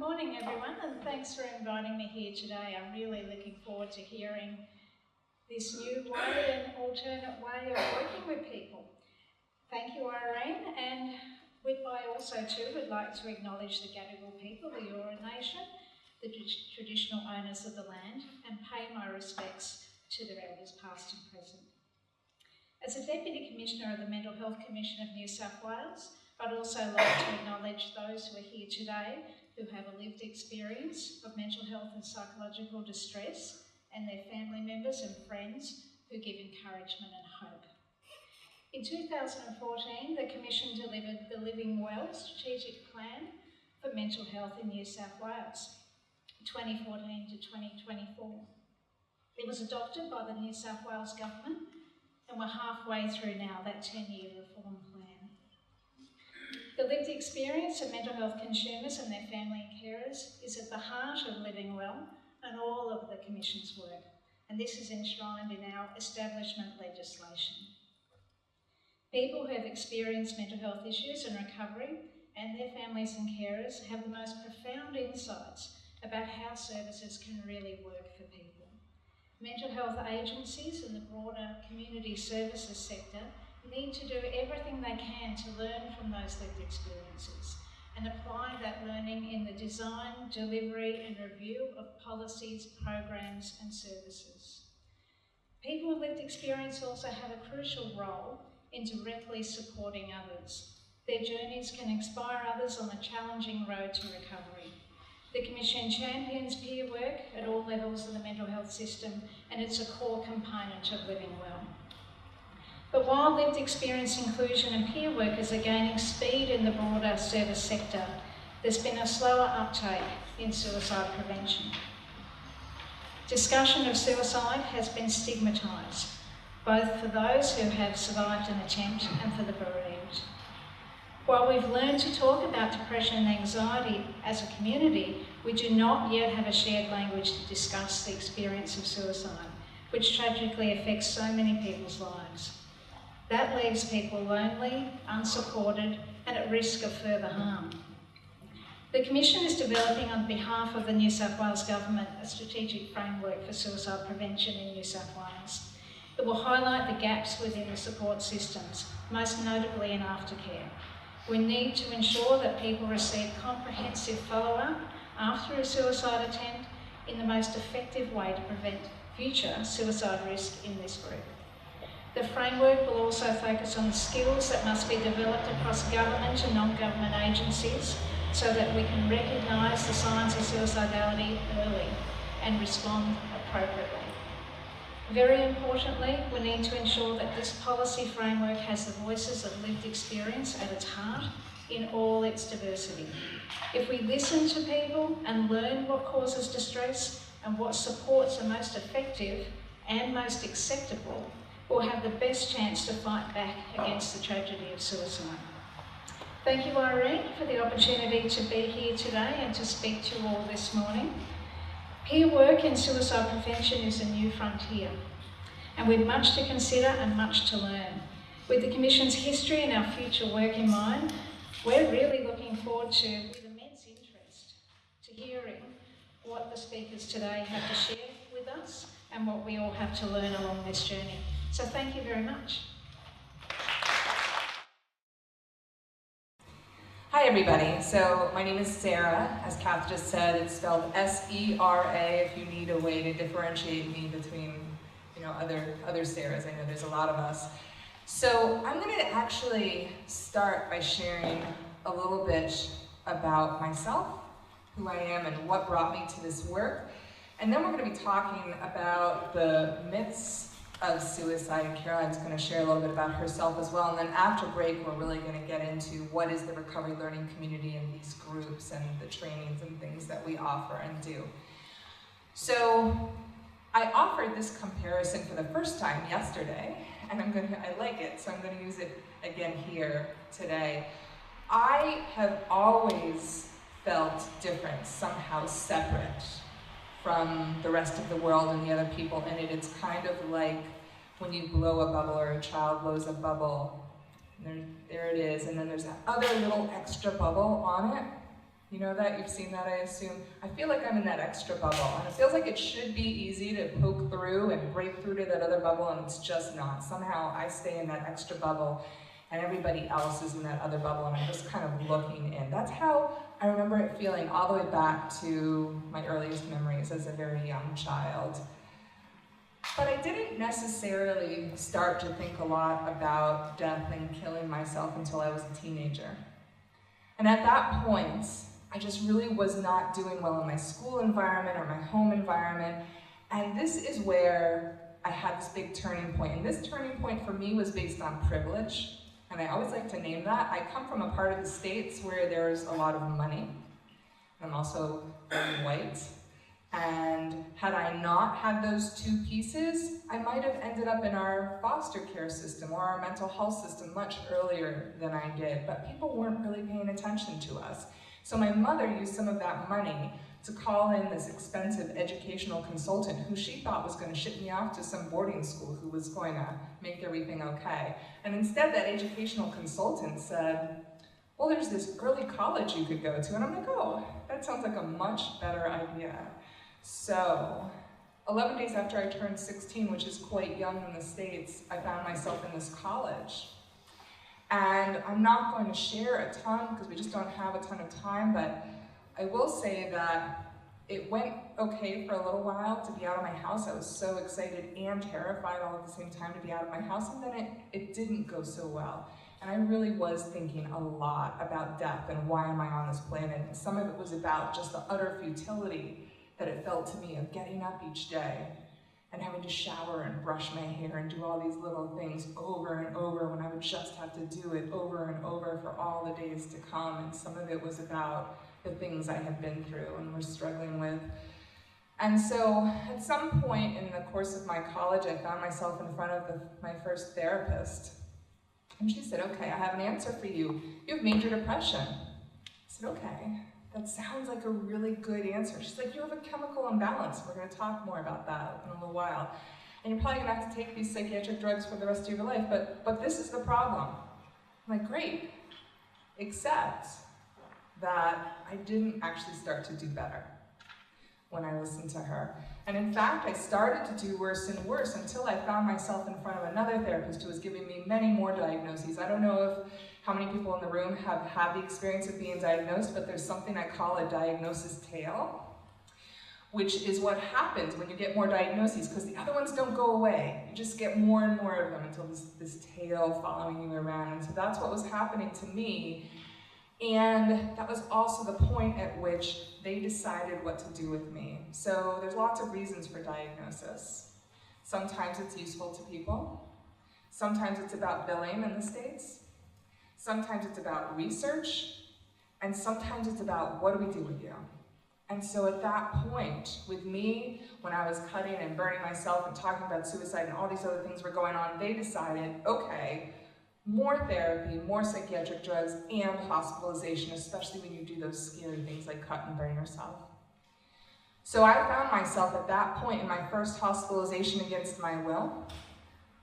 morning everyone, and thanks for inviting me here today. I'm really looking forward to hearing this new way and alternate way of working with people. Thank you, Irene, and I also too would like to acknowledge the Gadigal people, the Eora Nation, the traditional owners of the land, and pay my respects to their elders past and present. As a Deputy Commissioner of the Mental Health Commission of New South Wales, I'd also like to acknowledge those who are here today who have a lived experience of mental health and psychological distress, and their family members and friends who give encouragement and hope. In 2014, the Commission delivered the Living Well Strategic Plan for Mental Health in New South Wales, 2014 to 2024. It was adopted by the New South Wales Government, and we're halfway through now that 10-year reform plan. The lived experience of mental health consumers and their family and carers is at the heart of Living Well and all of the Commission's work, and this is enshrined in our establishment legislation. People who have experienced mental health issues and recovery, and their families and carers, have the most profound insights about how services can really work for people. Mental health agencies and the broader community services sector need to do everything they can to learn from those lived experiences and apply that learning in the design, delivery and review of policies, programs and services. People with lived experience also have a crucial role in directly supporting others. Their journeys can inspire others on the challenging road to recovery. The Commission champions peer work at all levels of the mental health system, and it's a core component of Living Well. But while lived experience inclusion and peer workers are gaining speed in the broader service sector, there's been a slower uptake in suicide prevention. Discussion of suicide has been stigmatised, both for those who have survived an attempt and for the bereaved. While we've learned to talk about depression and anxiety as a community, we do not yet have a shared language to discuss the experience of suicide, which tragically affects so many people's lives. That leaves people lonely, unsupported, and at risk of further harm. The Commission is developing on behalf of the New South Wales Government a strategic framework for suicide prevention in New South Wales. It will highlight the gaps within the support systems, most notably in aftercare. We need to ensure that people receive comprehensive follow-up after a suicide attempt in the most effective way to prevent future suicide risk in this group. The framework will also focus on the skills that must be developed across government and non-government agencies so that we can recognise the signs of suicidality early and respond appropriately. Very importantly, we need to ensure that this policy framework has the voices of lived experience at its heart in all its diversity. If we listen to people and learn what causes distress and what supports are most effective and most acceptable, we'll have the best chance to fight back against the tragedy of suicide. Thank you, Irene, for the opportunity to be here today and to speak to you all this morning. Peer work in suicide prevention is a new frontier, and we've much to consider and much to learn. With the Commission's history and our future work in mind, we're really looking forward to, with immense interest, to hearing what the speakers today have to share with us and what we all have to learn along this journey. So thank you very much. Hi everybody, so my name is Sera. As Kath just said, it's spelled S-E-R-A if you need a way to differentiate me between other Seras. I know there's a lot of us. So I'm going to actually start by sharing a little bit about myself, who I am and what brought me to this work. And then we're going to be talking about the myths of suicide, and Caroline's going to share a little bit about herself as well. And then after break, we're really going to get into what is the recovery learning community and these groups and the trainings and things that we offer and do. So I offered this comparison for the first time yesterday, and I like it, so I'm going to use it again here today. I have always felt different, somehow separate from the rest of the world and the other people in it. It's kind of like when you blow a bubble or a child blows a bubble. There it is, and then there's that other little extra bubble on it, You know that? You've seen that, I assume. I feel like I'm in that extra bubble, and it feels like it should be easy to poke through and break through to that other bubble, and it's just not. Somehow I stay in that extra bubble, and everybody else is in that other bubble, and I'm just kind of looking in. That's how I remember it feeling all the way back to my earliest memories as a very young child. But I didn't necessarily start to think a lot about death and killing myself until I was a teenager. And at that point, I just really was not doing well in my school environment or my home environment. And this is where I had this big turning point. And this turning point for me was based on privilege. And I always like to name that. I come from a part of the States where there's a lot of money. I'm also very white. And had I not had those two pieces, I might have ended up in our foster care system or our mental health system much earlier than I did. But people weren't really paying attention to us. So my mother used some of that money to call in this expensive educational consultant who she thought was going to ship me off to some boarding school who was going to make everything okay. And instead that educational consultant said, well, there's this early college you could go to. And I'm like, oh, that sounds like a much better idea. So 11 days after I turned 16, which is quite young in the States, I found myself in this college. And I'm not going to share a ton because we just don't have a ton of time, but I will say that it went okay for a little while to be out of my house. I was so excited and terrified all at the same time to be out of my house, and then it didn't go so well. And I really was thinking a lot about death and why am I on this planet. And some of it was about just the utter futility that it felt to me of getting up each day and having to shower and brush my hair and do all these little things over and over when I would just have to do it over and over for all the days to come. And some of it was about the things I had been through and was struggling with. And so at some point in the course of my college, I found myself in front of my first therapist. And she said, okay, I have an answer for you. You have major depression. I said, okay. That sounds like a really good answer. She's like, you have a chemical imbalance. We're going to talk more about that in a little while. And you're probably going to have to take these psychiatric drugs for the rest of your life, but this is the problem. I'm like, great. Except that I didn't actually start to do better when I listened to her. And in fact, I started to do worse and worse until I found myself in front of another therapist who was giving me many more diagnoses. I don't know how many people in the room have had the experience of being diagnosed, but there's something I call a diagnosis tail, which is what happens when you get more diagnoses, because the other ones don't go away. You just get more and more of them until this tail following you around. And so that's what was happening to me. And that was also the point at which they decided what to do with me. So there's lots of reasons for diagnosis. Sometimes it's useful to people. Sometimes it's about billing in the States. Sometimes it's about research. And sometimes it's about what do we do with you? And so at that point, with me, when I was cutting and burning myself and talking about suicide and all these other things were going on, they decided, okay, more therapy, more psychiatric drugs, and hospitalization, especially when you do those scary things like cut and burn yourself. So I found myself at that point in my first hospitalization against my will.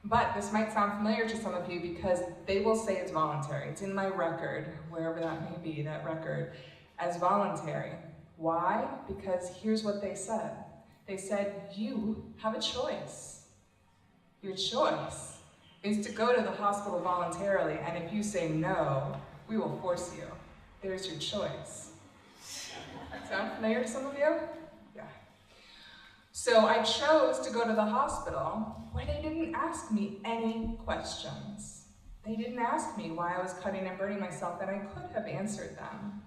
But this might sound familiar to some of you because they will say it's voluntary. It's in my record, wherever that may be, that record, as voluntary. Why? Because here's what they said. They said, you have a choice. Your choice is to go to the hospital voluntarily, and if you say no, we will force you. There's your choice. Sound familiar to some of you? Yeah. So I chose to go to the hospital where they didn't ask me any questions. They didn't ask me why I was cutting and burning myself, and I could have answered them.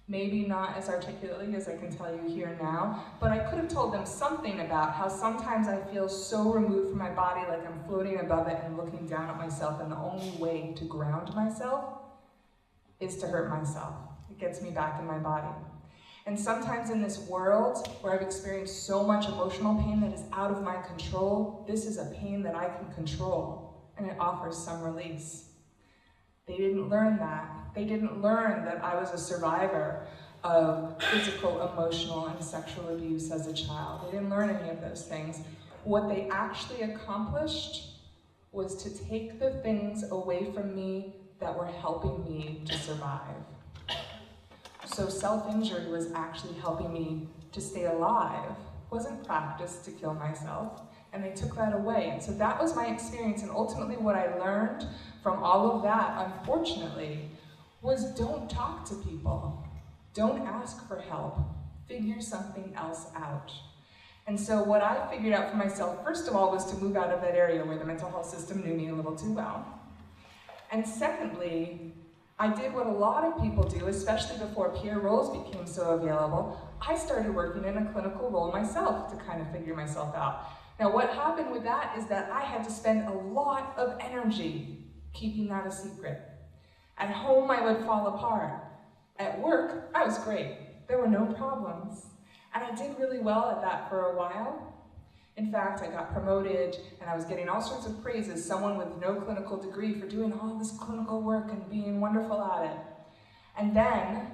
Maybe not as articulately as I can tell you here now, but I could have told them something about how sometimes I feel so removed from my body, like I'm floating above it and looking down at myself, and the only way to ground myself is to hurt myself. It gets me back in my body. And sometimes in this world where I've experienced so much emotional pain that is out of my control, this is a pain that I can control, and it offers some release. They didn't learn that. They didn't learn that I was a survivor of physical, emotional, and sexual abuse as a child. They didn't learn any of those things. What they actually accomplished was to take the things away from me that were helping me to survive. So self-injury was actually helping me to stay alive. It wasn't practice to kill myself, and they took that away. And so that was my experience, and ultimately what I learned from all of that, unfortunately, was don't talk to people. Don't ask for help. Figure something else out. And so what I figured out for myself, first of all, was to move out of that area where the mental health system knew me a little too well. And secondly, I did what a lot of people do, especially before peer roles became so available. I started working in a clinical role myself to kind of figure myself out. Now what happened with that is that I had to spend a lot of energy keeping that a secret. At home, I would fall apart. At work, I was great. There were no problems. And I did really well at that for a while. In fact, I got promoted and I was getting all sorts of praise as someone with no clinical degree for doing all this clinical work and being wonderful at it. And then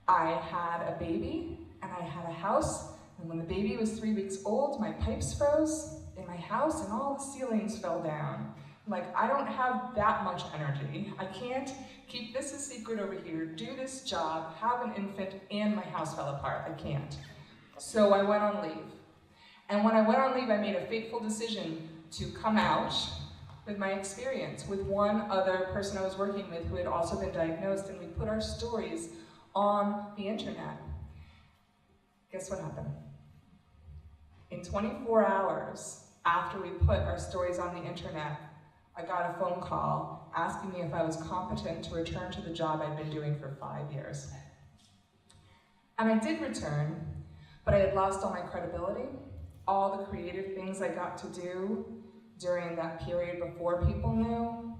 I had a baby and I had a house, and when the baby was 3 weeks old, my pipes froze in my house and all the ceilings fell down. I'm like, I don't have that much energy. I can't keep this a secret over here, do this job, have an infant, and my house fell apart. I can't. So I went on leave. And when I went on leave, I made a fateful decision to come out with my experience with one other person I was working with who had also been diagnosed, and we put our stories on the internet. Guess what happened? In 24 hours after we put our stories on the internet, I got a phone call asking me if I was competent to return to the job I'd been doing for 5 years. And I did return, but I had lost all my credibility. All the creative things I got to do during that period before people knew,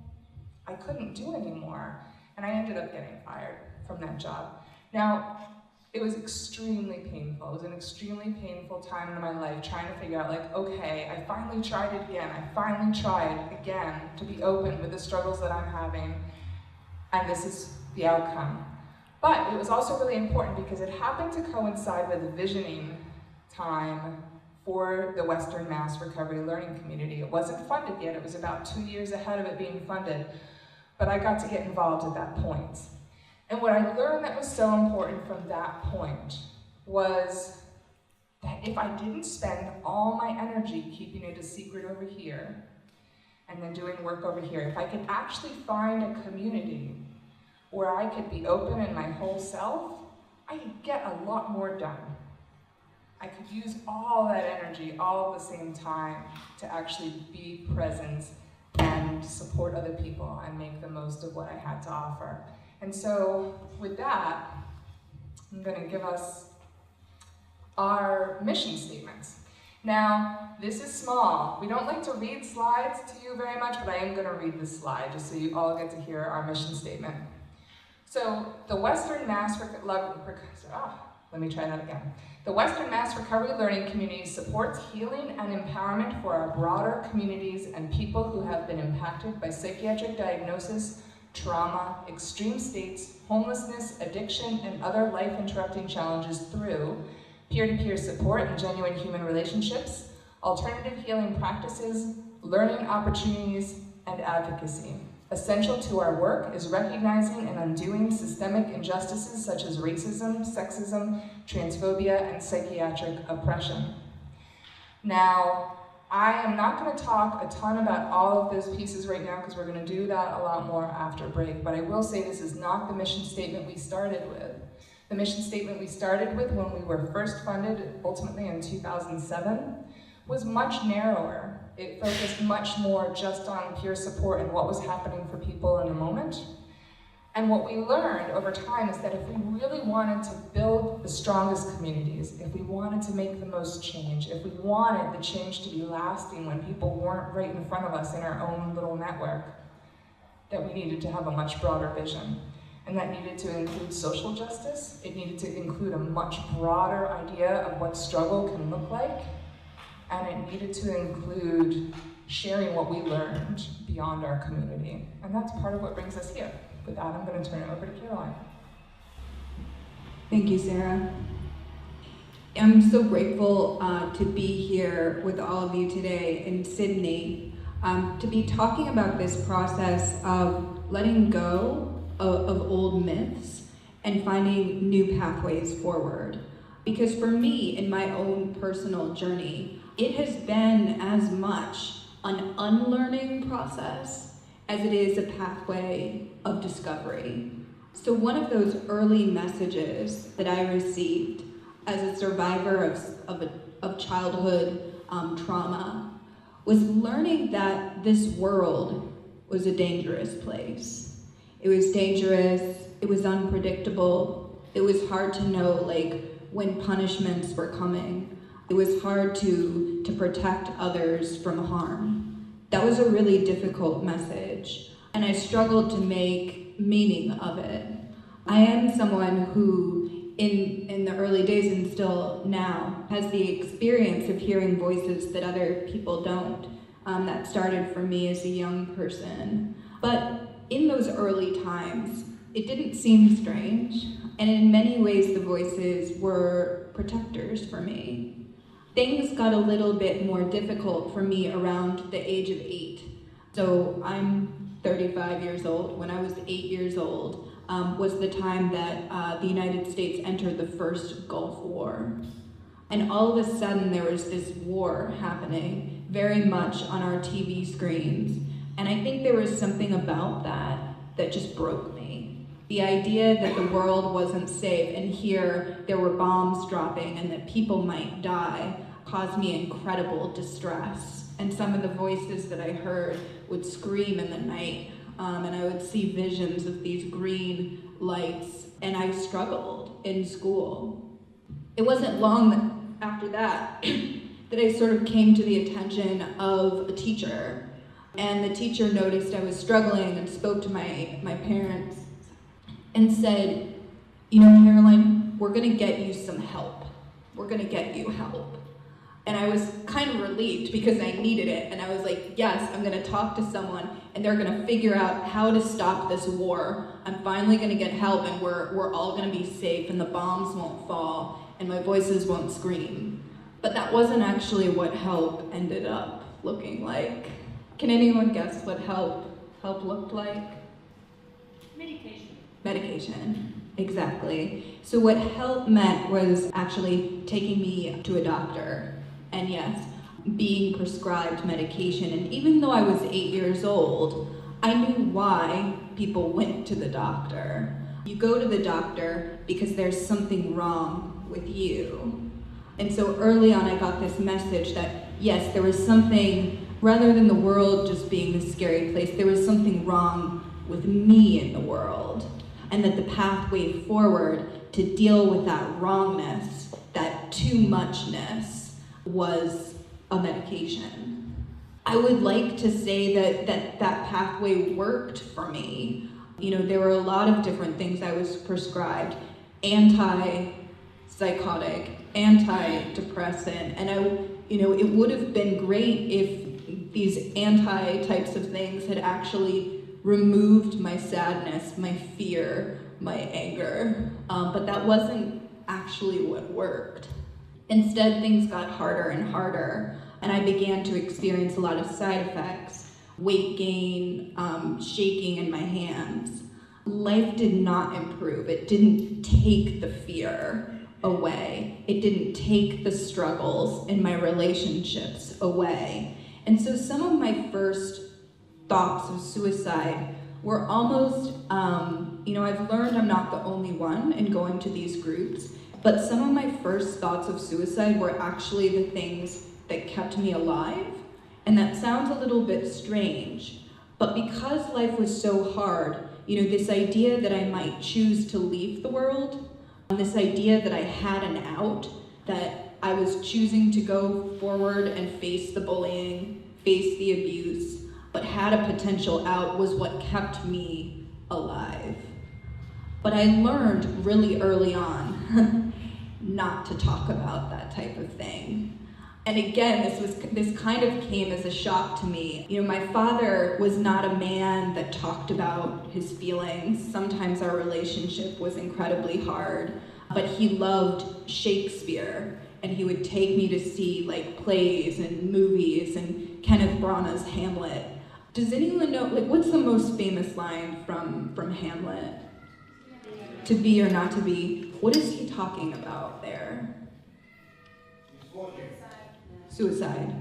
I couldn't do anymore. And I ended up getting fired from that job. Now, it was extremely painful. It was an extremely painful time in my life trying to figure out, like, okay, I finally tried it again. I finally tried again to be open with the struggles that I'm having, and this is the outcome. But it was also really important because it happened to coincide with a visioning time for the Western Mass Recovery Learning Community. It wasn't funded yet. It was about 2 years ahead of it being funded, but I got to get involved at that point. And what I learned that was so important from that point was that if I didn't spend all my energy keeping it a secret over here and then doing work over here, if I could actually find a community where I could be open in my whole self, I could get a lot more done. I could use all that energy all at the same time to actually be present and support other people and make the most of what I had to offer. And so with that, I'm going to give us our mission statements. Now, this is small. We don't like to read slides to you very much, but I am going to read this slide just so you all get to hear our mission statement. So the Western Mass The Western Mass Recovery Learning Community supports healing and empowerment for our broader communities and people who have been impacted by psychiatric diagnosis, trauma, extreme states, homelessness, addiction, and other life-interrupting challenges through peer-to-peer support and genuine human relationships, alternative healing practices, learning opportunities, and advocacy. Essential to our work is recognizing and undoing systemic injustices such as racism, sexism, transphobia, and psychiatric oppression. Now, I am not going to talk a ton about all of those pieces right now because we're going to do that a lot more after break, but I will say this is not the mission statement we started with. The mission statement we started with when we were first funded, ultimately in 2007, was much narrower. It focused much more just on peer support and what was happening for people in the moment. And what we learned over time is that if we really wanted to build the strongest communities, if we wanted to make the most change, if we wanted the change to be lasting when people weren't right in front of us in our own little network, that we needed to have a much broader vision. And that needed to include social justice. It needed to include a much broader idea of what struggle can look like. And it needed to include sharing what we learned beyond our community. And that's part of what brings us here. With that, I'm going to turn it over to Caroline. Thank you, Sera. I'm so grateful to be here with all of you today in Sydney, to be talking about this process of letting go of old myths and finding new pathways forward. Because for me, in my own personal journey, it has been as much an unlearning process as it is a pathway of discovery. So one of those early messages that I received as a survivor of childhood trauma was learning that this world was a dangerous place. It was dangerous, it was unpredictable, it was hard to know when punishments were coming. It was hard to protect others from harm. That was a really difficult message, and I struggled to make meaning of it. I am someone who, in the early days and still now, has the experience of hearing voices that other people don't. That started for me as a young person. But in those early times, it didn't seem strange, and in many ways the voices were protectors for me. Things got a little bit more difficult for me around the age of 8. So I'm 35 years old. When I was 8 years old, was the time that the United States entered the first Gulf War. And all of a sudden there was this war happening very much on our TV screens. And I think there was something about that just broke me. The idea that the world wasn't safe, and here there were bombs dropping and that people might die, caused me incredible distress. And some of the voices that I heard would scream in the night, and I would see visions of these green lights, and I struggled in school. It wasn't long after that that I sort of came to the attention of a teacher, and the teacher noticed I was struggling and spoke to my parents and said, Marilyns, we're gonna get you some help. We're gonna get you help. And I was kind of relieved because I needed it. And I was like, yes, I'm gonna talk to someone and they're gonna figure out how to stop this war. I'm finally gonna get help, and we're all gonna be safe, and the bombs won't fall and my voices won't scream. But that wasn't actually what help ended up looking like. Can anyone guess what help looked like? Medication, exactly. So what help meant was actually taking me to a doctor, and yes, being prescribed medication. And even though I was 8 years old, I knew why people went to the doctor. You go to the doctor because there's something wrong with you. And so early on I got this message that yes, there was something, rather than the world just being this scary place, there was something wrong with me in the world. And that the pathway forward to deal with that wrongness, that too muchness, was a medication. I would like to say that pathway worked for me. There were a lot of different things I was prescribed: anti-psychotic, antidepressant, and it would have been great if these anti-types of things had actually removed my sadness, my fear, my anger, but that wasn't actually what worked. Instead, things got harder and harder, and I began to experience a lot of side effects: weight gain, shaking in my hands. Life did not improve. It didn't take the fear away. It didn't take the struggles in my relationships away. And so some of my first thoughts of suicide were almost, I've learned I'm not the only one in going to these groups, but some of my first thoughts of suicide were actually the things that kept me alive. And that sounds a little bit strange, but because life was so hard, this idea that I might choose to leave the world, this idea that I had an out, that I was choosing to go forward and face the bullying, face the abuse, but had a potential out, was what kept me alive. But I learned really early on not to talk about that type of thing. And again, this kind of came as a shock to me. My father was not a man that talked about his feelings. Sometimes our relationship was incredibly hard, but he loved Shakespeare, and he would take me to see plays and movies and Kenneth Branagh's Hamlet. Does anyone know, what's the most famous line from Hamlet? To be or not to be. What is he talking about there? Suicide.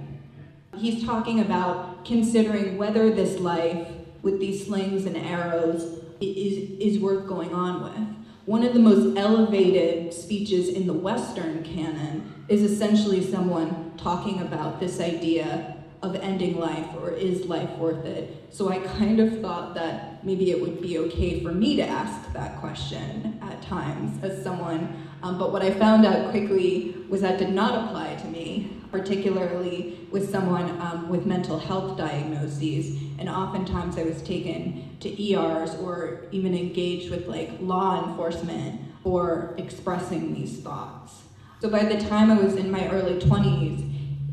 He's talking about considering whether this life with these slings and arrows is worth going on with. One of the most elevated speeches in the Western canon is essentially someone talking about this idea of ending life, or is life worth it? So I kind of thought that maybe it would be okay for me to ask that question at times as someone, but what I found out quickly was that did not apply to me, particularly with someone with mental health diagnoses, and oftentimes I was taken to ERs or even engaged with like law enforcement for expressing these thoughts. So by the time I was in my early 20s,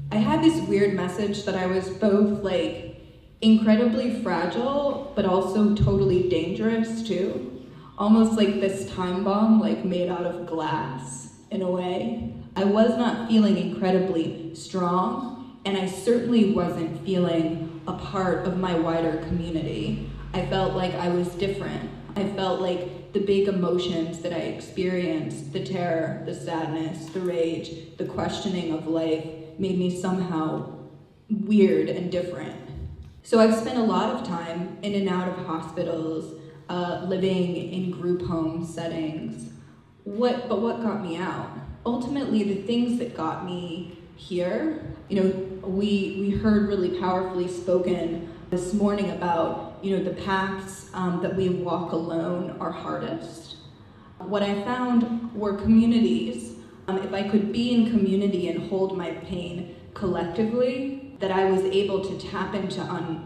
I had this weird message that I was both like incredibly fragile, but also totally dangerous too. Almost like this time bomb, like made out of glass in a way. I was not feeling incredibly strong, and I certainly wasn't feeling a part of my wider community. I felt like I was different. I felt like the big emotions that I experienced, the terror, the sadness, the rage, the questioning of life, made me somehow weird and different. So I've spent a lot of time in and out of hospitals, living in group home settings. But what got me out? Ultimately, the things that got me here, we heard really powerfully spoken this morning about, the paths that we walk alone are hardest. What I found were communities. If I could be in community and hold my pain collectively, that I was able to tap into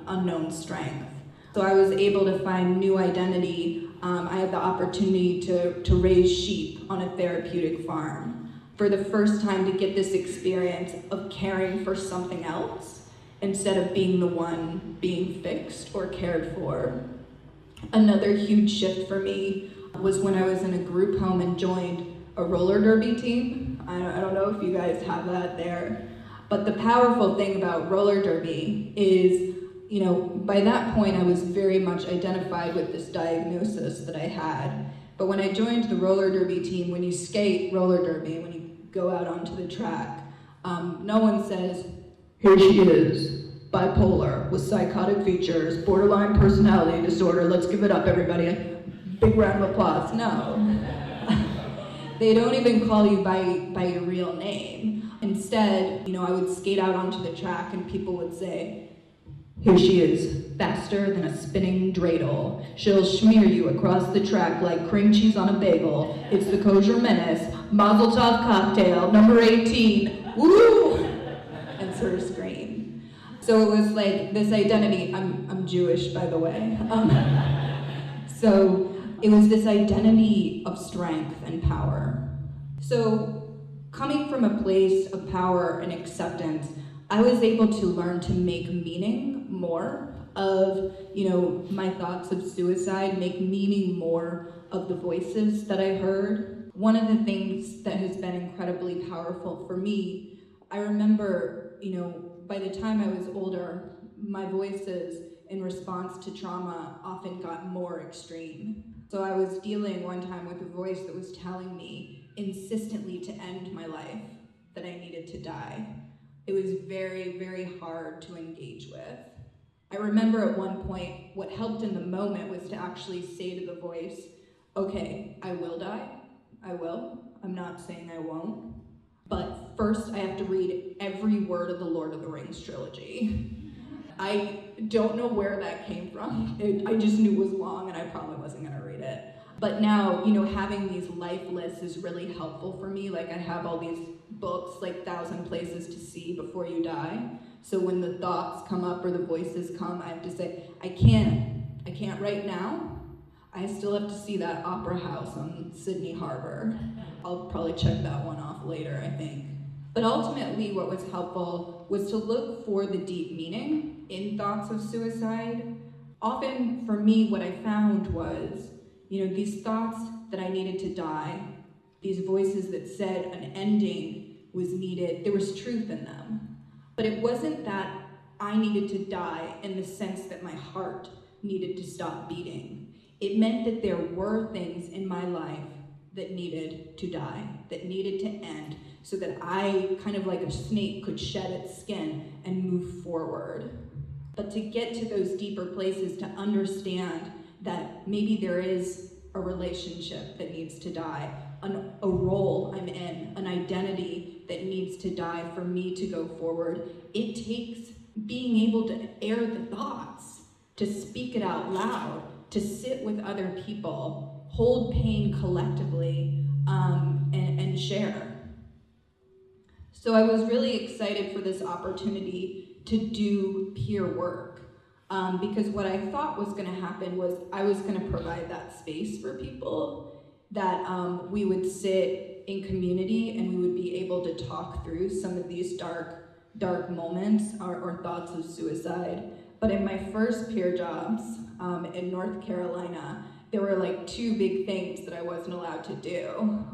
unknown strength. So I was able to find new identity. I had the opportunity to raise sheep on a therapeutic farm. For the first time, to get this experience of caring for something else instead of being the one being fixed or cared for. Another huge shift for me was when I was in a group home and joined a roller derby team. I don't know if you guys have that there, but the powerful thing about roller derby is, by that point I was very much identified with this diagnosis that I had. But when I joined the roller derby team, when you skate roller derby, when you go out onto the track, no one says, "Here she is, bipolar with psychotic features, borderline personality disorder, let's give it up everybody, big round of applause." No. They don't even call you by your real name. Instead, I would skate out onto the track and people would say, "Here she is, faster than a spinning dreidel. She'll smear you across the track like cream cheese on a bagel. It's the kosher menace, Mazel-Carlton cocktail, number 18, woo!" And sort of scream. So it was like this identity, I'm Jewish, by the way. So it was this identity of strength and power. So coming from a place of power and acceptance, I was able to learn to make meaning more of, my thoughts of suicide, make meaning more of the voices that I heard. One of the things that has been incredibly powerful for me, I remember, by the time I was older, my voices in response to trauma often got more extreme. So I was dealing one time with a voice that was telling me insistently to end my life, that I needed to die. It was very, very hard to engage with. I remember at one point, what helped in the moment was to actually say to the voice, "Okay, I will die, I will. I'm not saying I won't. But first I have to read every word of the Lord of the Rings trilogy." I don't know where that came from. I just knew it was long and I probably wasn't gonna read it. But now, having these life lists is really helpful for me. Like I have all these books, like 1,000 Places to See Before You Die. So when the thoughts come up or the voices come, I have to say, I can't right now. I still have to see that opera house on Sydney Harbor. I'll probably check that one off later, I think. But ultimately, what was helpful was to look for the deep meaning in thoughts of suicide. Often, for me, what I found was, these thoughts that I needed to die, these voices that said an ending was needed, there was truth in them. But it wasn't that I needed to die in the sense that my heart needed to stop beating. it meant that there were things in my life that needed to die, that needed to end, so that I, kind of like a snake, could shed its skin and move forward. But to get to those deeper places, to understand that maybe there is a relationship that needs to die, a role I'm in, an identity that needs to die for me to go forward, it takes being able to air the thoughts, to speak it out loud, to sit with other people, hold pain collectively, and share. So I was really excited for this opportunity to do peer work, because what I thought was going to happen was I was going to provide that space for people, that we would sit in community and we would be able to talk through some of these dark moments or thoughts of suicide. But in my first peer jobs in North Carolina, there were like two big things that I wasn't allowed to do.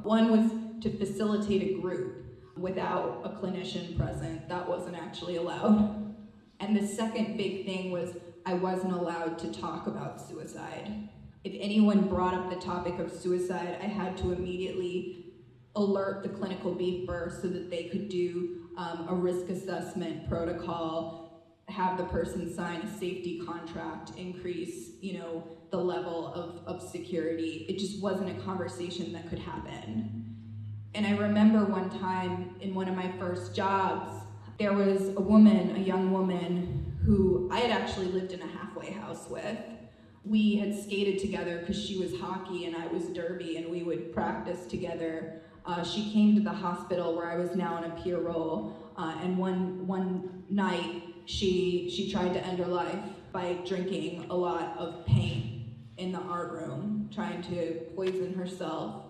One was to facilitate a group without a clinician present. That wasn't actually allowed. And the second big thing was I wasn't allowed to talk about suicide. If anyone brought up the topic of suicide, I had to immediately alert the clinical beeper so that they could do a risk assessment protocol, have the person sign a safety contract, increase, the level of security. It just wasn't a conversation that could happen. And I remember one time in one of my first jobs, there was a young woman who I had actually lived in a halfway house with. We had skated together because she was hockey and I was derby, and we would practice together. She came to the hospital where I was now in a peer role, and one night she tried to end her life by drinking a lot of paint in the art room, trying to poison herself.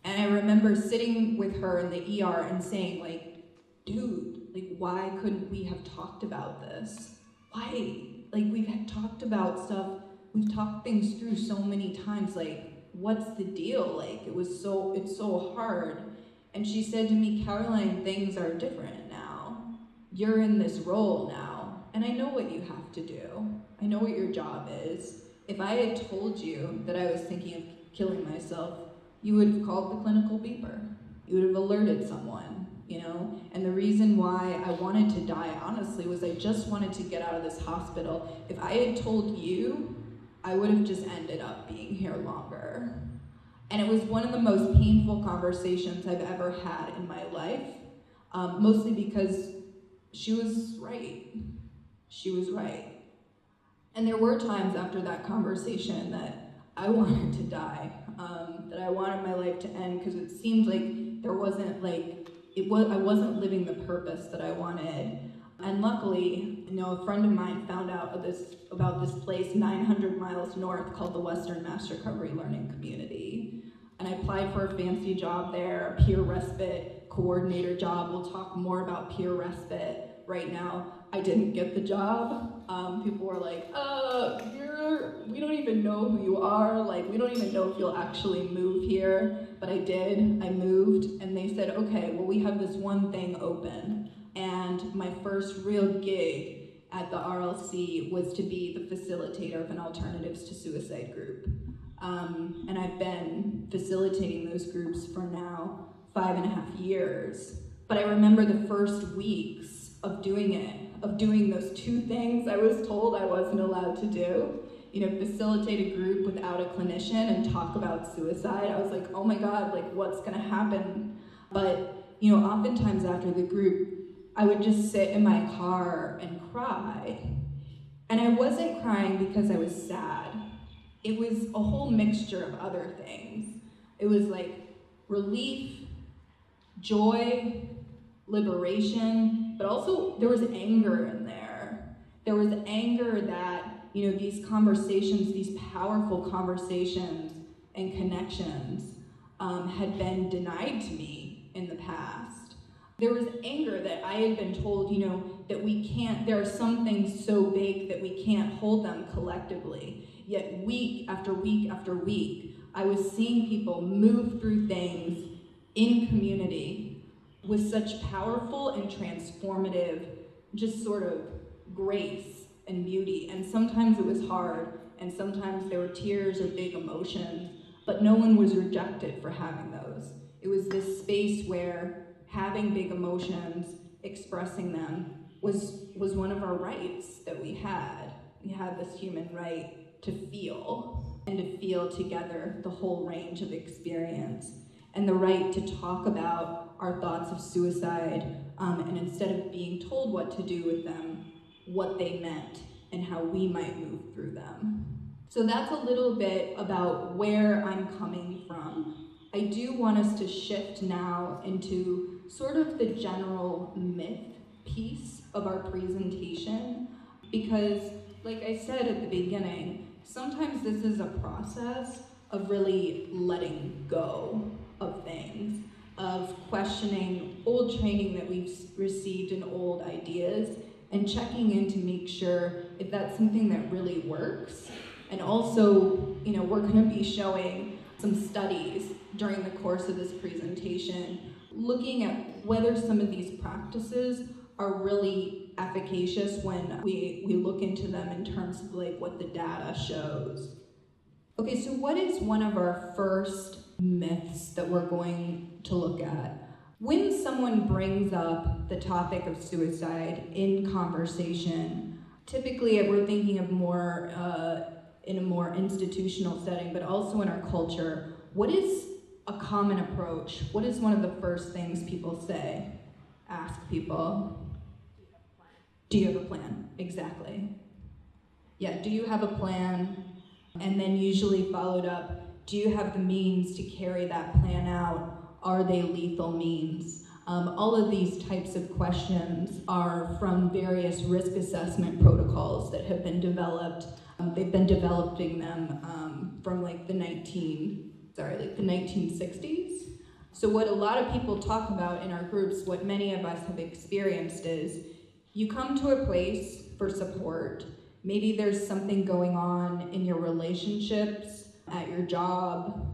And I remember sitting with her in the ER and saying, like, dude, like, why couldn't we have talked about this? Why? Like, we've talked about stuff, we've talked things through so many times, like, what's the deal? Like, it's so hard. And she said to me, Caroline, things are different now. You're in this role now, and I know what you have to do. I know what your job is. If I had told you that I was thinking of killing myself, you would have called the clinical beeper. You would have alerted someone, And the reason why I wanted to die, honestly, was I just wanted to get out of this hospital. If I had told you, I would have just ended up being here longer. And it was one of the most painful conversations I've ever had in my life, mostly because she was right. She was right. And there were times after that conversation that I wanted to die, that I wanted my life to end, because it seemed like there wasn't I wasn't living the purpose that I wanted. And luckily, a friend of mine found out about this place 900 miles north called the Western Mass Recovery Learning Community. And I applied for a fancy job there, a peer respite coordinator job. We'll talk more about peer respite right now. I didn't get the job. People were like, we don't even know who you are. Like, we don't even know if you'll actually move here. But I did, I moved, and they said, okay, well, we have this one thing open. And my first real gig at the RLC was to be the facilitator of an Alternatives to Suicide group. And I've been facilitating those groups for now 5.5 years. But I remember the first weeks of doing it, of doing those two things I was told I wasn't allowed to do. Facilitate a group without a clinician and talk about suicide. I was like, oh my God, like, what's gonna happen? But, oftentimes after the group, I would just sit in my car and cry. And I wasn't crying because I was sad. It was a whole mixture of other things. It was like relief, joy, liberation, but also there was anger in there. There was anger that, these conversations, these powerful conversations and connections had been denied to me in the past. There was anger that I had been told, that there are some things so big that we can't hold them collectively. Yet week after week after week, I was seeing people move through things in community with such powerful and transformative, just sort of grace and beauty. And sometimes it was hard, and sometimes there were tears or big emotions, but no one was rejected for having those. It was this space where having big emotions, expressing them, was one of our rights that we had. We had this human right to feel, and to feel together the whole range of experience, and the right to talk about our thoughts of suicide, and instead of being told what to do with them, what they meant and how we might move through them. So that's a little bit about where I'm coming from. I do want us to shift now into sort of the general myth piece of our presentation, because like I said at the beginning, sometimes this is a process of really letting go of things, of questioning old training that we've received and old ideas, and checking in to make sure if that's something that really works. And also, you know, we're gonna be showing some studies during the course of this presentation, looking at whether some of these practices are really efficacious when we look into them in terms of like what the data shows. Okay, so what is one of our first myths that we're going to look at? When someone brings up the topic of suicide in conversation, typically we're thinking of more in a more institutional setting, but also in our culture, what is a common approach? What is one of the first things people say? Ask people. Do you have a plan? Exactly. Yeah, do you have a plan? And then usually followed up, do you have the means to carry that plan out? Are they lethal means? All of these types of questions are from various risk assessment protocols that have been developed. They've been developing them from like the 1960s. So what a lot of people talk about in our groups, what many of us have experienced is, you come to a place for support. Maybe there's something going on in your relationships, at your job,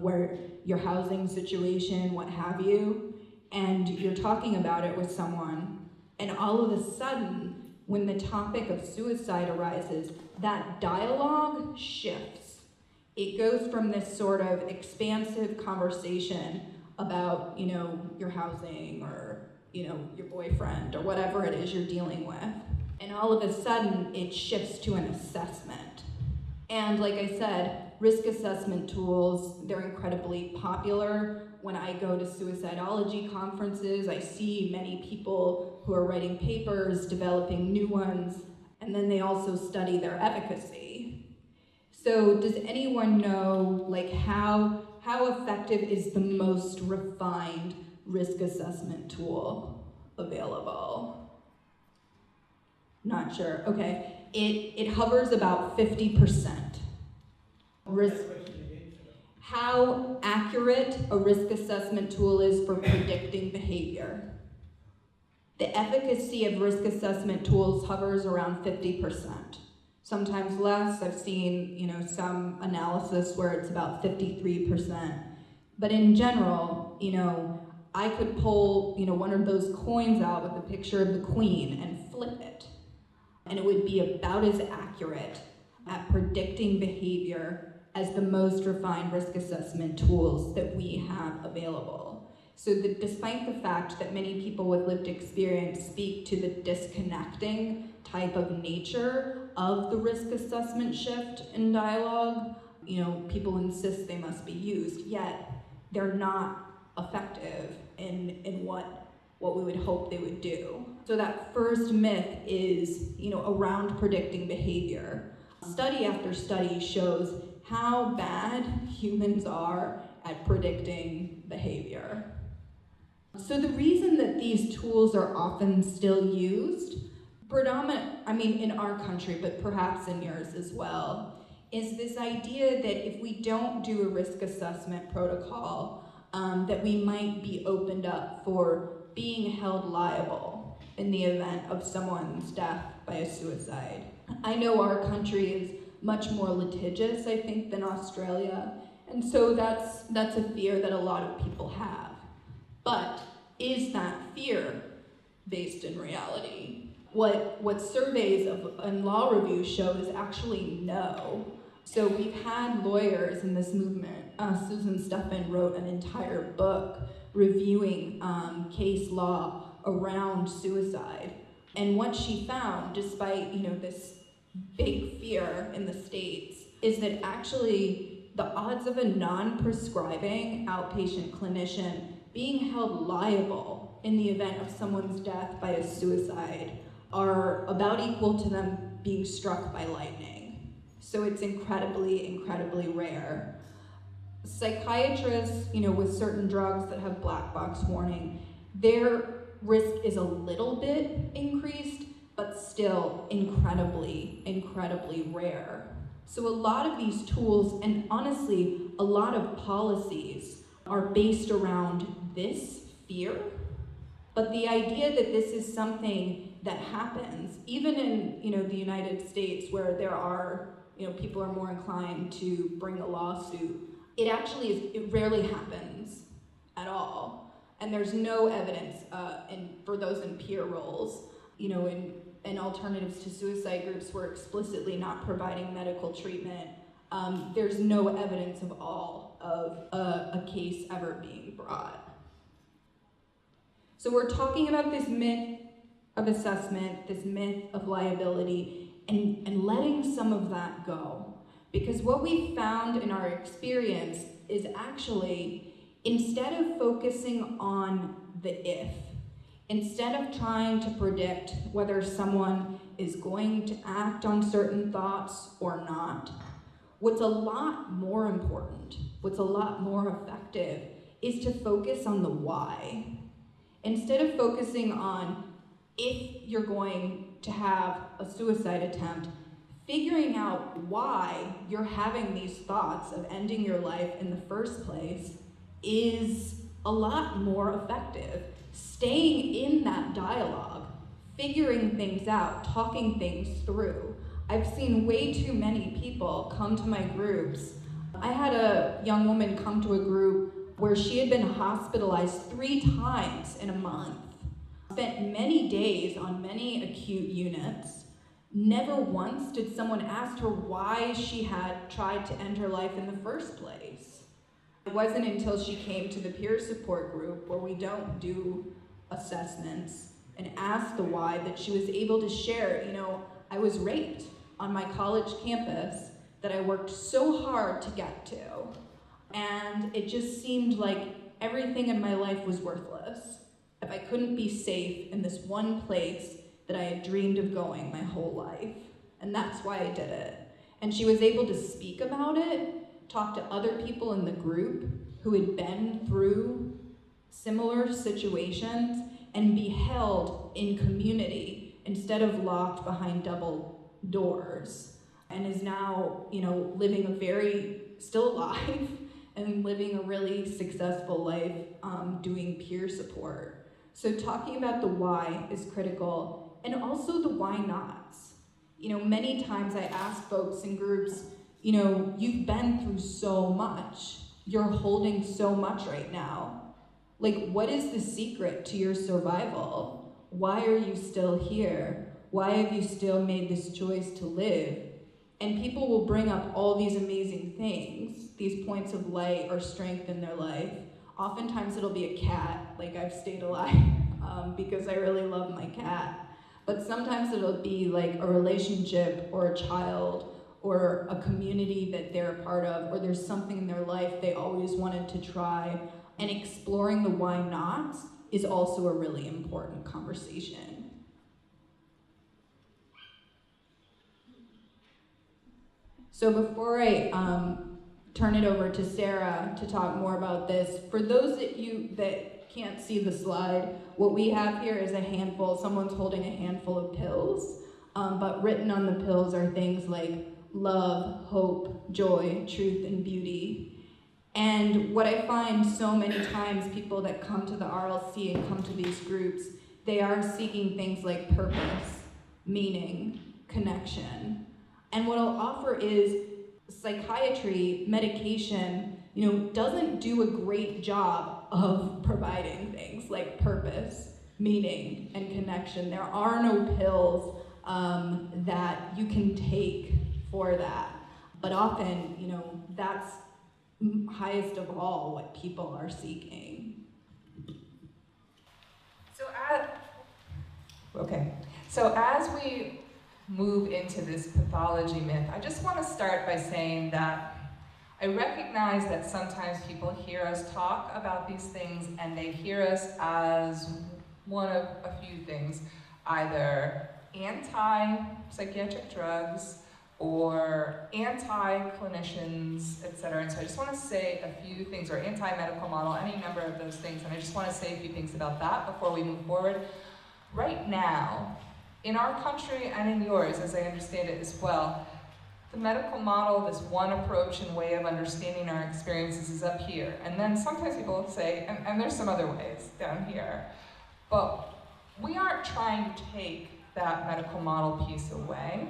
where your housing situation, what have you, and you're talking about it with someone, and all of a sudden, when the topic of suicide arises, that dialogue shifts. It goes from this sort of expansive conversation about, you know, your housing or, you know, your boyfriend or whatever it is you're dealing with. And all of a sudden, it shifts to an assessment. And like I said, risk assessment tools, they're incredibly popular. When I go to suicidology conferences, I see many people who are writing papers, developing new ones, and then they also study their efficacy. So does anyone know like how effective is the most refined risk assessment tool available? Not sure, okay. It hovers about 50%. How accurate a risk assessment tool is for predicting behavior. The efficacy of risk assessment tools hovers around 50%. Sometimes less. I've seen, you know, some analysis where it's about 53%. But in general, you know, I could pull, you know, one of those coins out with a picture of the Queen and flip it, and it would be about as accurate at predicting behavior as the most refined risk assessment tools that we have available. So that despite the fact that many people with lived experience speak to the disconnecting type of nature of the risk assessment shift in dialogue, you know, people insist they must be used, yet they're not effective in what we would hope they would do. So that first myth is, you know, around predicting behavior. Study after study shows how bad humans are at predicting behavior. So the reason that these tools are often still used, in our country, but perhaps in yours as well, is this idea that if we don't do a risk assessment protocol, that we might be opened up for being held liable in the event of someone's death by a suicide. I know our country is much more litigious, I think, than Australia, and so that's a fear that a lot of people have. But is that fear based in reality? What surveys and law reviews show is actually no. So we've had lawyers in this movement. Susan Steffen wrote an entire book reviewing case law around suicide. And what she found, despite this big fear in the States, is that actually the odds of a non-prescribing outpatient clinician being held liable in the event of someone's death by a suicide are about equal to them being struck by lightning. So it's incredibly, incredibly rare. Psychiatrists, with certain drugs that have black box warning, their risk is a little bit increased, but still incredibly, incredibly rare. So a lot of these tools, and honestly, a lot of policies, are based around this fear. But the idea that this is something that happens, even in the United States, where there are people are more inclined to bring a lawsuit, it rarely happens at all. And there's no evidence for those in peer roles, in alternatives to suicide groups were explicitly not providing medical treatment. There's no evidence of all of a case ever being brought. So we're talking about this myth of assessment, this myth of liability, and letting some of that go. Because what we found in our experience is actually, instead of focusing on the if, instead of trying to predict whether someone is going to act on certain thoughts or not, what's a lot more important, what's a lot more effective, is to focus on the why. Instead of focusing on if you're going to have a suicide attempt, figuring out why you're having these thoughts of ending your life in the first place is a lot more effective. Staying in that dialogue, figuring things out, talking things through. I've seen way too many people come to my groups. I had a young woman come to a group where she had been hospitalized 3 times in a month, spent many days on many acute units. Never once did someone ask her why she had tried to end her life in the first place. It wasn't until she came to the peer support group, where we don't do assessments, and asked the why, that she was able to share, I was raped on my college campus that I worked so hard to get to. And it just seemed like everything in my life was worthless if I couldn't be safe in this one place that I had dreamed of going my whole life. And that's why I did it. And she was able to speak about it, talk to other people in the group who had been through similar situations, and be held in community instead of locked behind double doors, and is now, living still alive and living a really successful life doing peer support. So talking about the why is critical, and also the why nots. Many times I ask folks in groups, you've been through so much, you're holding so much right now. What is the secret to your survival? Why are you still here? Why have you still made this choice to live? And people will bring up all these amazing things, these points of light or strength in their life. Oftentimes it'll be a cat, I've stayed alive because I really love my cat. But sometimes it'll be a relationship or a child or a community that they're a part of, or there's something in their life they always wanted to try. And exploring the why nots is also a really important conversation. So before I turn it over to Sera to talk more about this, for those of you that can't see the slide, what we have here is someone's holding a handful of pills, but written on the pills are things like love, hope, joy, truth, and beauty. And what I find so many times, people that come to the RLC and come to these groups, they are seeking things like purpose, meaning, connection. And what I'll offer is psychiatry, medication, doesn't do a great job of providing things like purpose. meaning and connection. There are no pills that you can take for that. But often, that's highest of all what people are seeking. So as we move into this pathology myth, I just want to start by saying that I recognize that sometimes people hear us talk about these things and they hear us as one of a few things, either anti-psychiatric drugs or anti-clinicians, etc. And so I just want to say a few things, or anti-medical model, any number of those things, and I just want to say a few things about that before we move forward. Right now, in our country and in yours, as I understand it as well, the medical model, this one approach and way of understanding our experiences, is up here. And then sometimes people say, and there's some other ways down here, but we aren't trying to take that medical model piece away.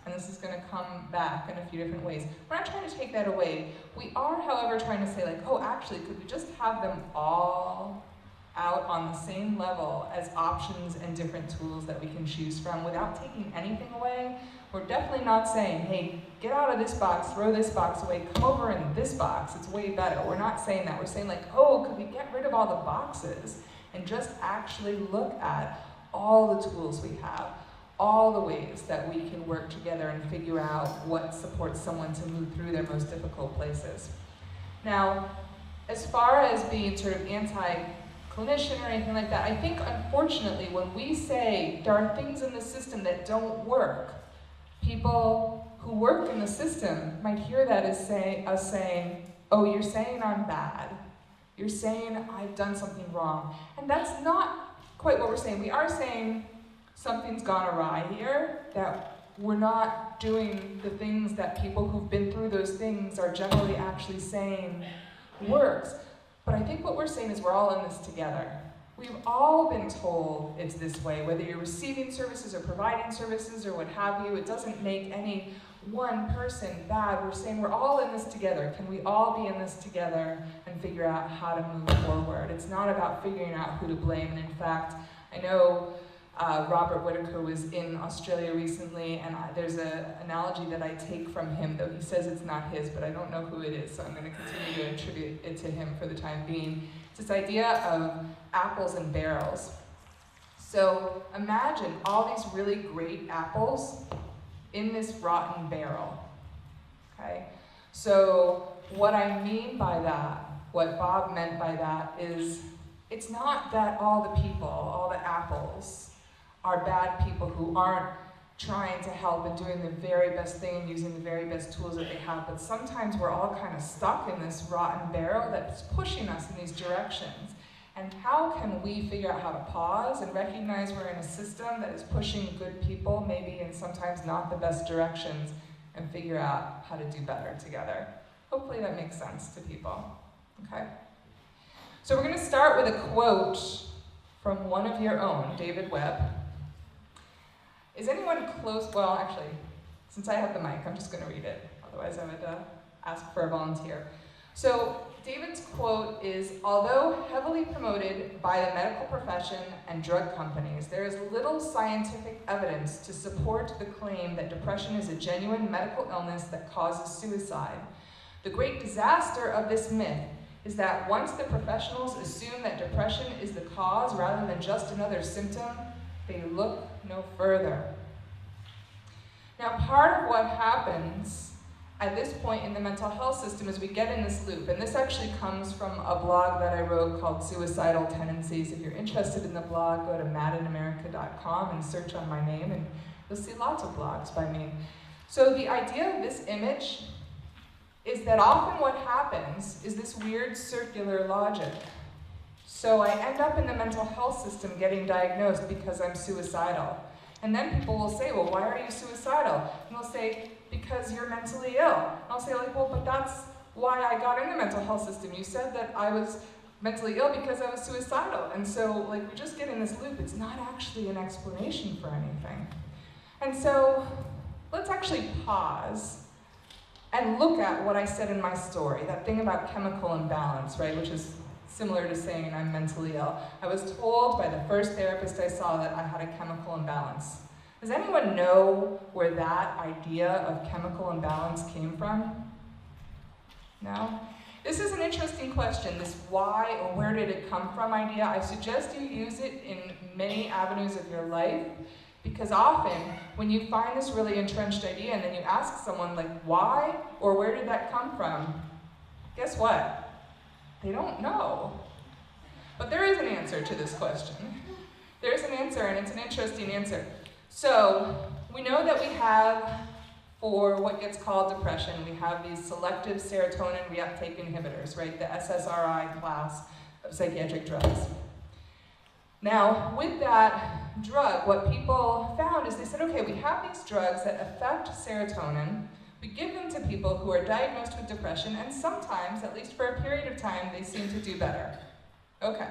And this is going to come back in a few different ways. We're not trying to take that away. We are, however, trying to say, like, oh, actually, could we just have them all out on the same level as options and different tools that we can choose from without taking anything away? We're definitely not saying, hey, get out of this box, throw this box away, come over in this box, it's way better. We're not saying that. We're saying, like, oh, could we get rid of all the boxes and just actually look at all the tools we have, all the ways that we can work together and figure out what supports someone to move through their most difficult places. Now, as far as being sort of anti-clinician or anything like that, I think, unfortunately, when we say there are things in the system that don't work, people who work in the system might hear that as us saying, oh, you're saying I'm bad. You're saying I've done something wrong. And that's not quite what we're saying. We are saying something's gone awry here, that we're not doing the things that people who've been through those things are generally actually saying works. But I think what we're saying is we're all in this together. We've all been told it's this way, whether you're receiving services or providing services or what have you. It doesn't make any one person bad. We're saying we're all in this together. Can we all be in this together and figure out how to move forward? It's not about figuring out who to blame. And in fact, I know Robert Whitaker was in Australia recently, and there's an analogy that I take from him, though he says it's not his, but I don't know who it is, so I'm going to continue to attribute it to him for the time being. It's this idea of apples and barrels. So imagine all these really great apples in this rotten barrel, okay? So what I mean by that, what Bob meant by that is, it's not that all the people, all the apples, are bad people who aren't trying to help and doing the very best thing and using the very best tools that they have, but sometimes we're all kind of stuck in this rotten barrel that's pushing us in these directions. And how can we figure out how to pause and recognize we're in a system that is pushing good people, maybe in sometimes not the best directions, and figure out how to do better together? Hopefully that makes sense to people, okay? So we're going to start with a quote from one of your own, David Webb. Is anyone close? Well, actually, since I have the mic, I'm just going to read it. Otherwise, I would ask for a volunteer. So David's quote is, although heavily promoted by the medical profession and drug companies, there is little scientific evidence to support the claim that depression is a genuine medical illness that causes suicide. The great disaster of this myth is that once the professionals assume that depression is the cause rather than just another symptom, they look no further. Now, part of what happens at this point in the mental health system is we get in this loop, and this actually comes from a blog that I wrote called Suicidal Tendencies. If you're interested in the blog, go to madinamerica.com and search on my name, and you'll see lots of blogs by me. So the idea of this image is that often what happens is this weird circular logic. So I end up in the mental health system getting diagnosed because I'm suicidal. And then people will say, well, why are you suicidal? And they'll say, because you're mentally ill. And I'll say, like, well, but that's why I got in the mental health system. You said that I was mentally ill because I was suicidal. And so, like, we just get in this loop. It's not actually an explanation for anything. And so let's actually pause and look at what I said in my story, that thing about chemical imbalance, right, which is similar to saying I'm mentally ill. I was told by the first therapist I saw that I had a chemical imbalance. Does anyone know where that idea of chemical imbalance came from? No? This is an interesting question, this why or where did it come from idea. I suggest you use it in many avenues of your life, because often when you find this really entrenched idea and then you ask someone like why or where did that come from, guess what? They don't know. But there is an answer to this question. There's an answer, and it's an interesting answer. So we know that we have, for what gets called depression, we have these selective serotonin reuptake inhibitors, right? The SSRI class of psychiatric drugs. Now, with that drug, what people found is they said, okay, we have these drugs that affect serotonin. We give them to people who are diagnosed with depression, and sometimes, at least for a period of time, they seem to do better. Okay.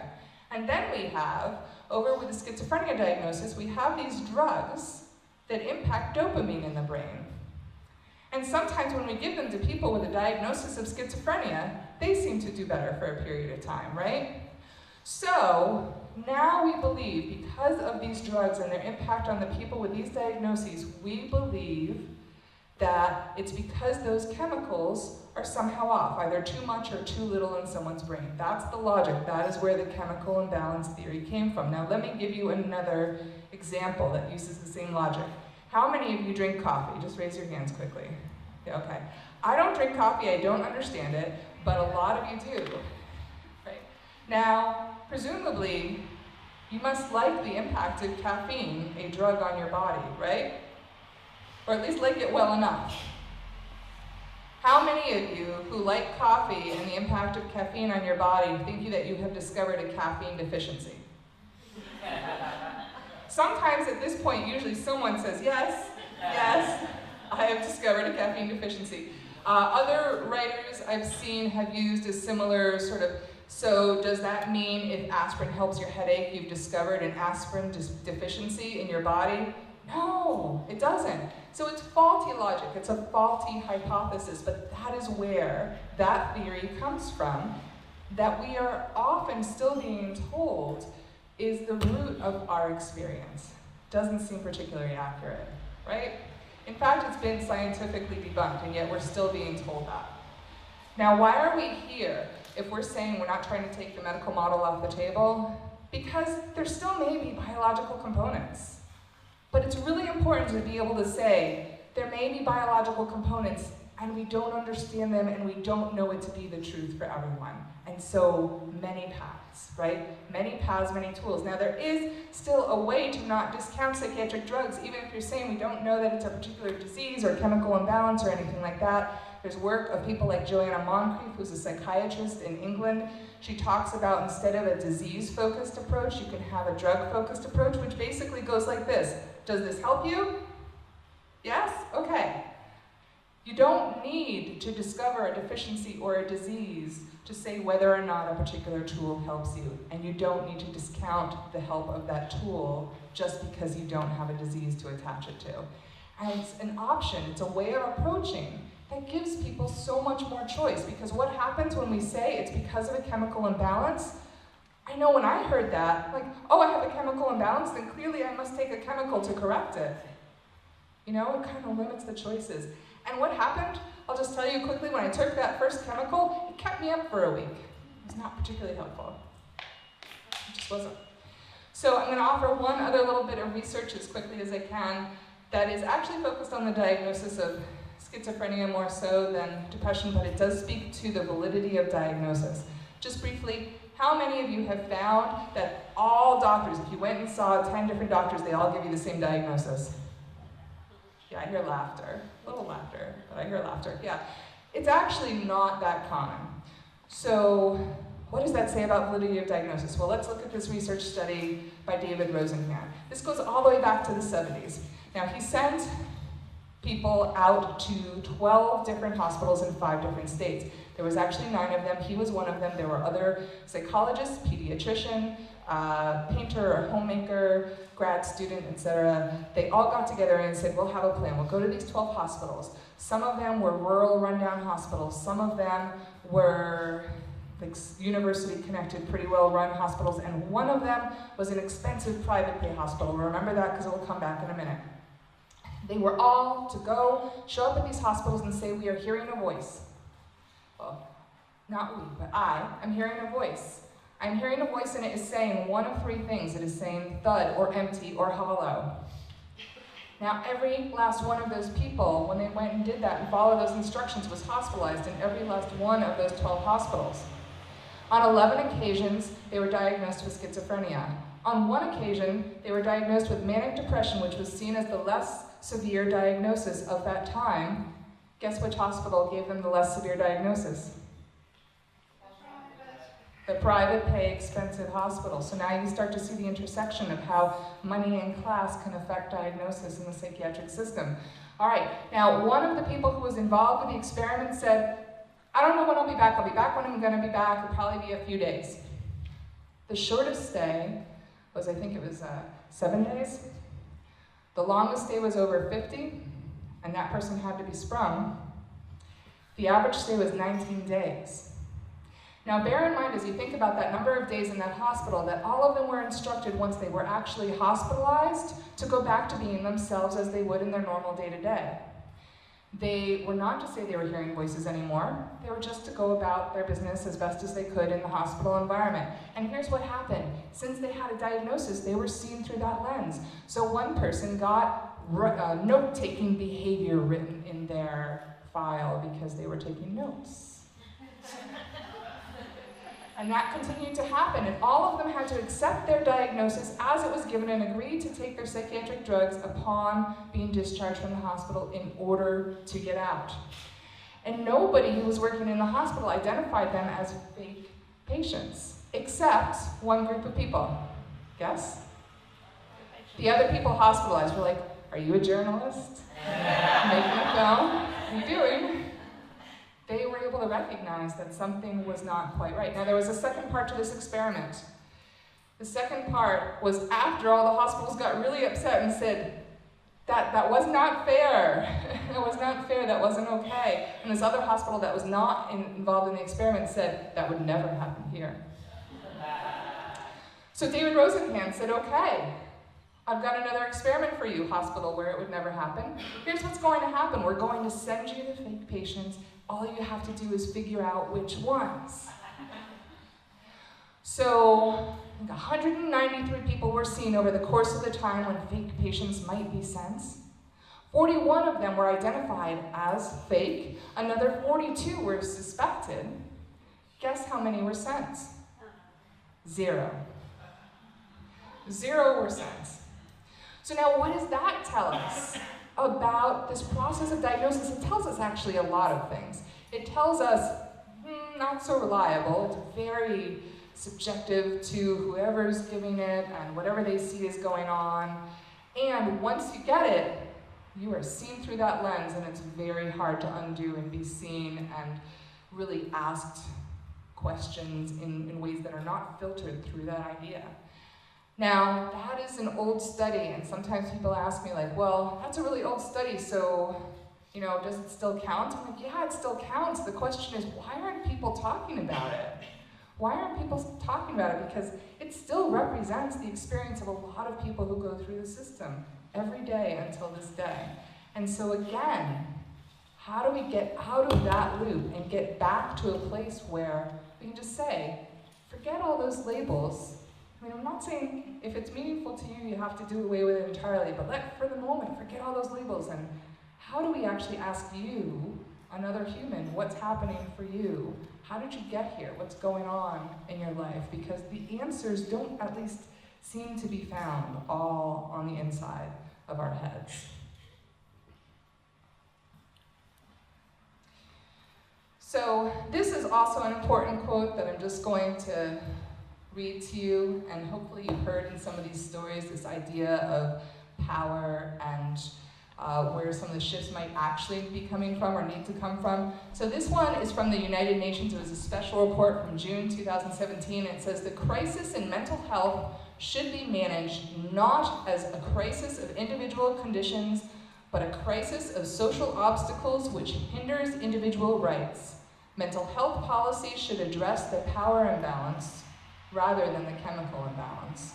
And then we have, over with the schizophrenia diagnosis, we have these drugs that impact dopamine in the brain. And sometimes when we give them to people with a diagnosis of schizophrenia, they seem to do better for a period of time, right? So now we believe, because of these drugs and their impact on the people with these diagnoses, we believe that it's because those chemicals are somehow off, either too much or too little in someone's brain. That's the logic. That is where the chemical imbalance theory came from. Now let me give you another example that uses the same logic. How many of you drink coffee? Just raise your hands quickly. Yeah, okay. I don't drink coffee, I don't understand it, but a lot of you do. Right? Now, presumably, you must like the impact of caffeine, a drug on your body, right? Or at least like it well enough. How many of you who like coffee and the impact of caffeine on your body think that you have discovered a caffeine deficiency? Sometimes at this point, usually someone says, yes, yes, I have discovered a caffeine deficiency. Other writers I've seen have used a similar sort of, so does that mean if aspirin helps your headache, you've discovered an aspirin deficiency in your body? No, it doesn't. So it's faulty logic, it's a faulty hypothesis, but that is where that theory comes from, that we are often still being told is the root of our experience. Doesn't seem particularly accurate, right? In fact, it's been scientifically debunked, and yet we're still being told that. Now, why are we here if we're saying we're not trying to take the medical model off the table? Because there still may be biological components. But it's really important to be able to say, there may be biological components, and we don't understand them, and we don't know it to be the truth for everyone. And so, many paths, right? Many paths, many tools. Now, there is still a way to not discount psychiatric drugs, even if you're saying we don't know that it's a particular disease or chemical imbalance or anything like that. There's work of people like Joanna Moncrief, who's a psychiatrist in England. She talks about, instead of a disease-focused approach, you can have a drug-focused approach, which basically goes like this. Does this help you? Yes? Okay. You don't need to discover a deficiency or a disease to say whether or not a particular tool helps you. And you don't need to discount the help of that tool just because you don't have a disease to attach it to. And it's an option, it's a way of approaching that gives people so much more choice, because what happens when we say it's because of a chemical imbalance? I know when I heard that, like, oh, I have a chemical imbalance, then clearly I must take a chemical to correct it. You know, it kind of limits the choices. And what happened? I'll just tell you quickly, when I took that first chemical, it kept me up for a week. It was not particularly helpful. It just wasn't. So I'm going to offer one other little bit of research as quickly as I can that is actually focused on the diagnosis of schizophrenia more so than depression, but it does speak to the validity of diagnosis. Just briefly, how many of you have found that all doctors, if you went and saw 10 different doctors, they all give you the same diagnosis? Yeah, I hear laughter. A little laughter, but I hear laughter. Yeah. It's actually not that common. So what does that say about validity of diagnosis? Well, let's look at this research study by David Rosenhan. This goes all the way back to the 70s. Now, he sent people out to 12 different hospitals in 5 different states. There was actually 9 of them. He was one of them. There were other psychologists, pediatrician, painter or homemaker, grad student, etc. They all got together and said, we'll have a plan. We'll go to these 12 hospitals. Some of them were rural rundown hospitals. Some of them were like university-connected, pretty well-run hospitals, and one of them was an expensive private pay hospital. Remember that because it will come back in a minute. They were all to go, show up at these hospitals and say, we are hearing a voice. Well, not we, but I am hearing a voice. I'm hearing a voice and it is saying one of three things. It is saying thud, or empty, or hollow. Now, every last one of those people, when they went and did that and followed those instructions, was hospitalized in every last one of those 12 hospitals. On 11 occasions, they were diagnosed with schizophrenia. On one occasion, they were diagnosed with manic depression, which was seen as the less severe diagnosis of that time. Guess which hospital gave them the less severe diagnosis? The private pay expensive hospital. So now you start to see the intersection of how money and class can affect diagnosis in the psychiatric system. All right, now one of the people who was involved with the experiment said, I don't know when I'll be back when I'm gonna be back, it'll probably be a few days. The shortest stay was, I think it was 7 days. The longest stay was over 50, and that person had to be sprung. The average stay was 19 days. Now bear in mind as you think about that number of days in that hospital that all of them were instructed once they were actually hospitalized to go back to being themselves as they would in their normal day-to-day. They were not to say they were hearing voices anymore, they were just to go about their business as best as they could in the hospital environment. And here's what happened. Since they had a diagnosis, they were seen through that lens. So one person got note-taking behavior written in their file because they were taking notes. And that continued to happen, and all of them had to accept their diagnosis as it was given and agree to take their psychiatric drugs upon being discharged from the hospital in order to get out. And nobody who was working in the hospital identified them as fake patients, except one group of people. Guess? The other people hospitalized were like, are you a journalist? Making a film? What are you doing? They were able to recognize that something was not quite right. Now, there was a second part to this experiment. The second part was after all the hospitals got really upset and said, that was not fair. That was not fair, that wasn't okay. And this other hospital that was not involved in the experiment said, that would never happen here. So David Rosenhan said, okay, I've got another experiment for you, hospital, where it would never happen. Here's what's going to happen. We're going to send you the fake patients. All you have to do is figure out which ones. So, 193 people were seen over the course of the time when fake patients might be sent. 41 of them were identified as fake. Another 42 were suspected. Guess how many were sent? 0. 0 were sent. So now what does that tell us about this process of diagnosis? It tells us actually a lot of things. It tells us, not so reliable, it's very subjective to whoever's giving it and whatever they see is going on. And once you get it, you are seen through that lens and it's very hard to undo and be seen and really asked questions in ways that are not filtered through that idea. Now, that is an old study, and sometimes people ask me like, well, that's a really old study, so, does it still count? I'm like, yeah, it still counts. The question is, why aren't people talking about it? Why aren't people talking about it? Because it still represents the experience of a lot of people who go through the system every day until this day. And so again, how do we get out of that loop and get back to a place where we can just say, forget all those labels. I'm not saying if it's meaningful to you, you have to do away with it entirely, but for the moment, forget all those labels. And how do we actually ask you, another human, what's happening for you? How did you get here? What's going on in your life? Because the answers don't at least seem to be found all on the inside of our heads. So this is also an important quote that I'm just going to read to you, and hopefully you've heard in some of these stories this idea of power and where some of the shifts might actually be coming from or need to come from. So this one is from the United Nations. It was a special report from June 2017. It says, the crisis in mental health should be managed not as a crisis of individual conditions, but a crisis of social obstacles which hinders individual rights. Mental health policy should address the power imbalance rather than the chemical imbalance.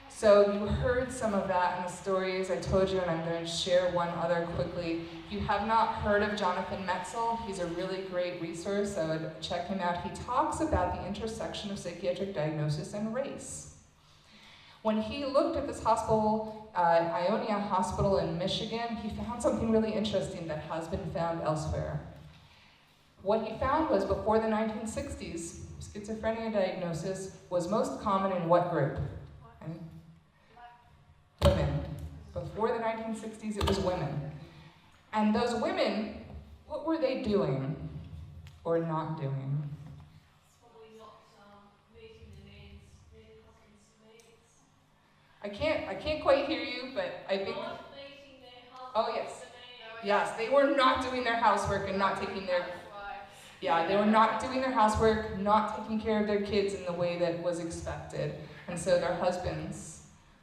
So you heard some of that in the stories I told you, and I'm going to share one other quickly. If you have not heard of Jonathan Metzl, he's a really great resource. I would check him out. He talks about the intersection of psychiatric diagnosis and race. When he looked at this hospital, Ionia Hospital in Michigan, he found something really interesting that has been found elsewhere. What he found was before the 1960s, schizophrenia diagnosis was most common in what group? Women. Before the 1960s, it was women. And those women, what were they doing or not doing? Probably not meeting the needs, their husband's needs. I can't quite hear you, but I think. Not meeting their husband's Oh yes, needs. yes, they were not doing their housework and not taking their. Yeah, they were not doing their housework, not taking care of their kids in the way that was expected, and so their husbands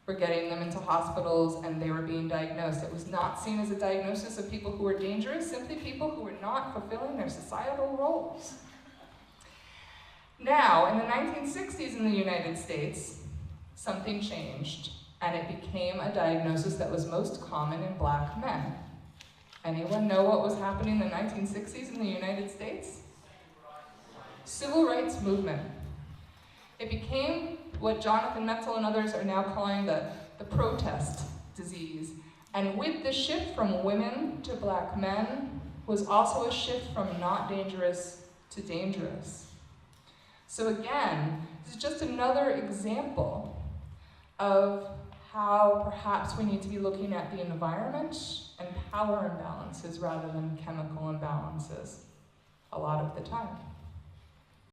were getting them into hospitals and they were being diagnosed. It was not seen as a diagnosis of people who were dangerous, simply people who were not fulfilling their societal roles. Now, in the 1960s in the United States, something changed, and it became a diagnosis that was most common in black men. Anyone know what was happening in the 1960s in the United States? Civil rights movement. It became what Jonathan Metzl and others are now calling the protest disease. And with the shift from women to black men was also a shift from not dangerous to dangerous. So again, this is just another example of how perhaps we need to be looking at the environment and power imbalances rather than chemical imbalances a lot of the time.